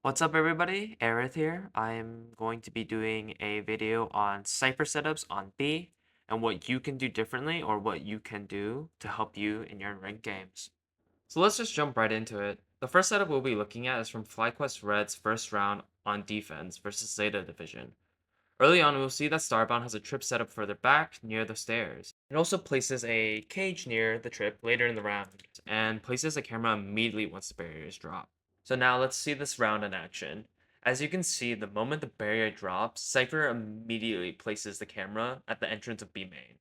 What's up everybody, Aerith here. I'm going to be doing a video on Cypher setups on B and what you can do differently or what you can do to help you in your ranked games. So let's just jump right into it. The first setup we'll be looking at is from FlyQuest Red's first round on defense versus Zeta Division. Early on, we'll see that Starbound has a trip set up further back near the stairs. It also places a cage near the trip later in the round and places a camera immediately once the barrier is dropped. So now let's see this round in action. As you can see, the moment the barrier drops, Cypher immediately places the camera at the entrance of B main.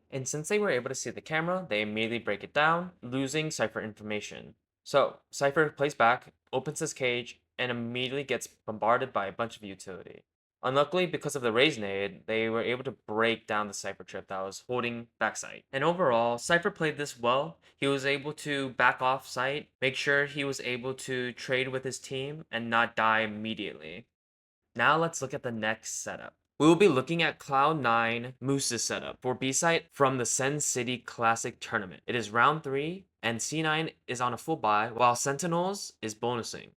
And since they were able to see the camera, they immediately break it down, losing Cypher information. So Cypher plays back, opens his cage, and immediately gets bombarded by a bunch of utility. Unluckily, because of the raise nade, they were able to break down the Cypher trip that was holding back site. And overall, Cypher played this well. He was able to back off site, make sure he was able to trade with his team, and not die immediately. Now let's look at the next setup. We will be looking at Cloud9 Moose's setup for B-site from the Sen City Classic Tournament. It is round 3, and C9 is on a full buy, while Sentinels is bonusing.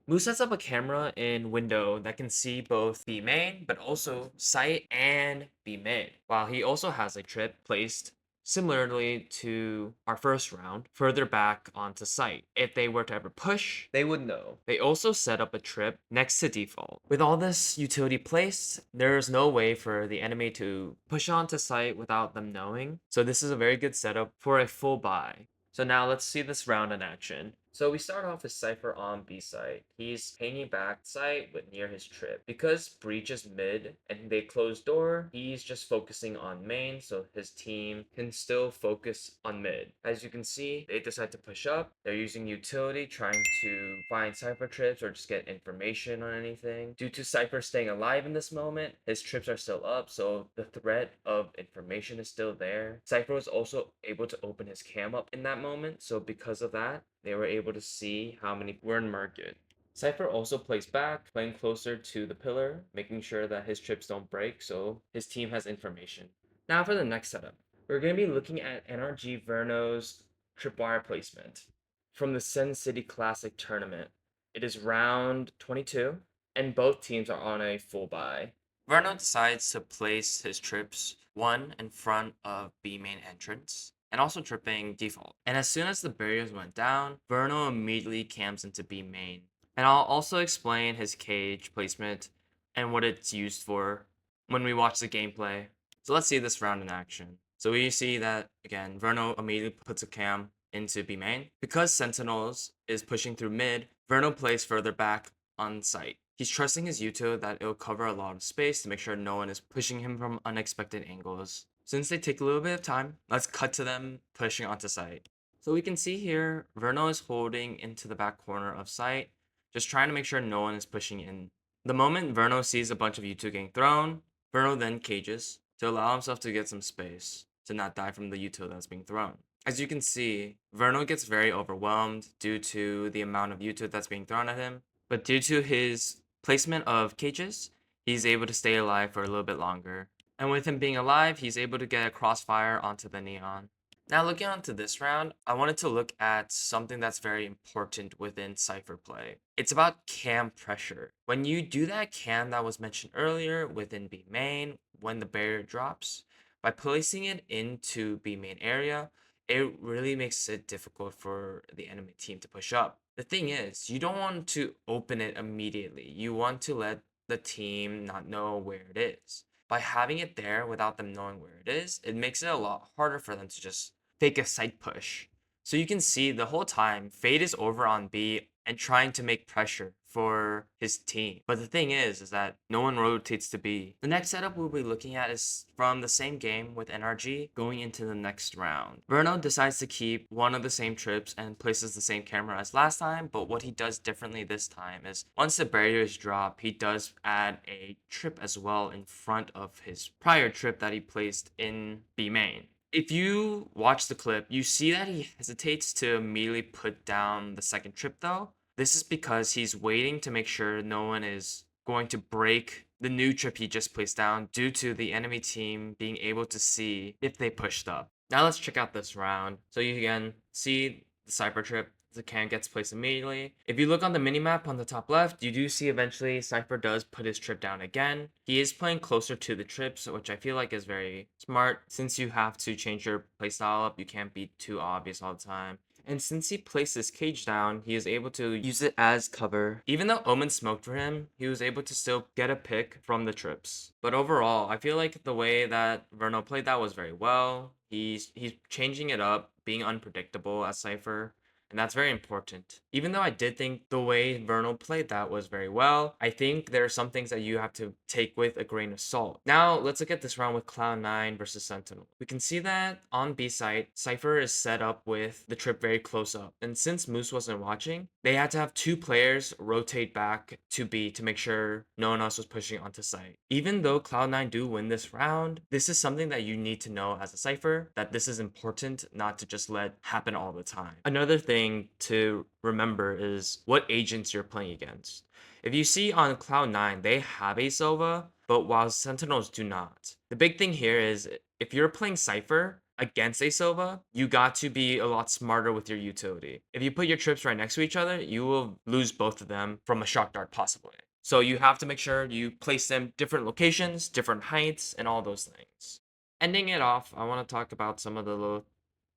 Moose sets up a camera in window that can see both B main, but also site and B mid, while he also has a trip placed similarly to our first round, further back onto site. If they were to ever push, they would know. They also set up a trip next to default. With all this utility placed, there's no way for the enemy to push onto site without them knowing. So this is a very good setup for a full buy. So now let's see this round in action. So we start off with Cypher on B site. He's hanging back site but near his trip. Because Breach is mid and they close door, he's just focusing on main so his team can still focus on mid. As you can see, they decide to push up. They're using utility trying to find Cypher trips or just get information on anything. Due to Cypher staying alive in this moment, his trips are still up, so the threat of information is still there. Cypher was also able to open his cam up in that moment, so because of that, they were able to see how many were in market. Cypher also plays back, playing closer to the pillar, making sure that his trips don't break so his team has information. Now for the next setup. We're going to be looking at NRG Verno's tripwire placement from the Sen City Classic Tournament. It is round 22, and both teams are on a full buy. Verno decides to place his trips one in front of B main entrance and also tripping default. And as soon as the barriers went down, Verno immediately camps into B main. And I'll also explain his cage placement and what it's used for when we watch the gameplay. So let's see this round in action. So we see that, again, Verno immediately puts a cam into B main. Because Sentinels is pushing through mid, Verno plays further back on site. He's trusting his util that it'll cover a lot of space to make sure no one is pushing him from unexpected angles. Since they take a little bit of time, let's cut to them pushing onto site. So we can see here, Verno is holding into the back corner of site, just trying to make sure no one is pushing in. The moment Verno sees a bunch of U2 getting thrown, Verno then cages to allow himself to get some space to not die from the util that's being thrown. As you can see, Verno gets very overwhelmed due to the amount of util that's being thrown at him, but due to his placement of cages, he's able to stay alive for a little bit longer. And with him being alive, he's able to get a crossfire onto the neon. Now looking onto this round, I wanted to look at something that's very important within Cypher play. It's about cam pressure. When you do that cam that was mentioned earlier within B main, when the barrier drops, by placing it into B main area, it really makes it difficult for the enemy team to push up. The thing is, you don't want to open it immediately. You want to let the team not know where it is. By having it there without them knowing where it is, it makes it a lot harder for them to just fake a side push. So you can see the whole time, Fade is over on B and trying to make pressure for his team. But the thing is that no one rotates to B. The next setup we'll be looking at is from the same game with NRG going into the next round. Verno decides to keep one of the same trips and places the same camera as last time, but what he does differently this time is once the barriers drop, he does add a trip as well in front of his prior trip that he placed in B main. If you watch the clip, you see that he hesitates to immediately put down the second trip though. This is because he's waiting to make sure no one is going to break the new trip he just placed down due to the enemy team being able to see if they pushed up. Now let's check out this round. So you again see the Cypher trip. the cam gets placed immediately. If you look on the minimap on the top left, you do see eventually Cypher does put his trip down again. He is playing closer to the trips, which I feel like is very smart since you have to change your playstyle up. You can't be too obvious all the time. And since he placed his cage down, he is able to use it as cover. Even though Omen smoked for him, he was able to still get a pick from the trips. But overall, I feel like the way that Verno played that was very well. He's changing it up, being unpredictable as Cypher. And that's very important. Even though I did think the way Vernal played that was very well, I think there are some things that you have to take with a grain of salt. Now, let's look at this round with Cloud9 versus Sentinel. We can see that on B site, Cypher is set up with the trip very close up. And since Moose wasn't watching, they had to have two players rotate back to B to make sure no one else was pushing onto site. Even though Cloud9 do win this round, this is something that you need to know as a Cypher, that this is important not to just let happen all the time. Another thing to remember is what agents you're playing against. If you see on Cloud9, they have a Sova, but while Sentinels do not. The big thing here is if you're playing Cypher against a Sova, you got to be a lot smarter with your utility. If you put your trips right next to each other, you will lose both of them from a shock dart possibly. So you have to make sure you place them different locations, different heights, and all those things. Ending it off, I want to talk about some of the little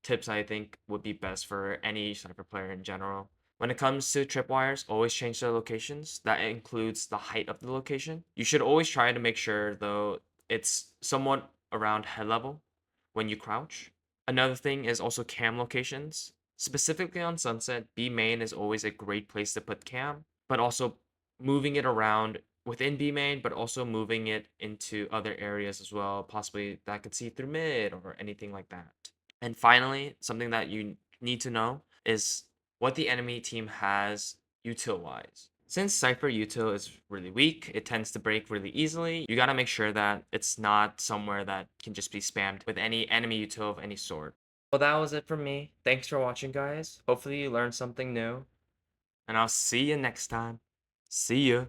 tips I think would be best for any Cypher player in general. When it comes to tripwires, always change their locations. That includes the height of the location. You should always try to make sure, though, it's somewhat around head level when you crouch. Another thing is also cam locations. Specifically on Sunset, B main is always a great place to put cam, but also moving it around within B main, but also moving it into other areas as well, possibly that could see through mid or anything like that. And finally, something that you need to know is what the enemy team has util wise. Since Cypher util is really weak, it tends to break really easily. You gotta make sure that it's not somewhere that can just be spammed with any enemy util of any sort. Well, that was it from me. Thanks for watching, guys. Hopefully you learned something new. And I'll see you next time. See ya.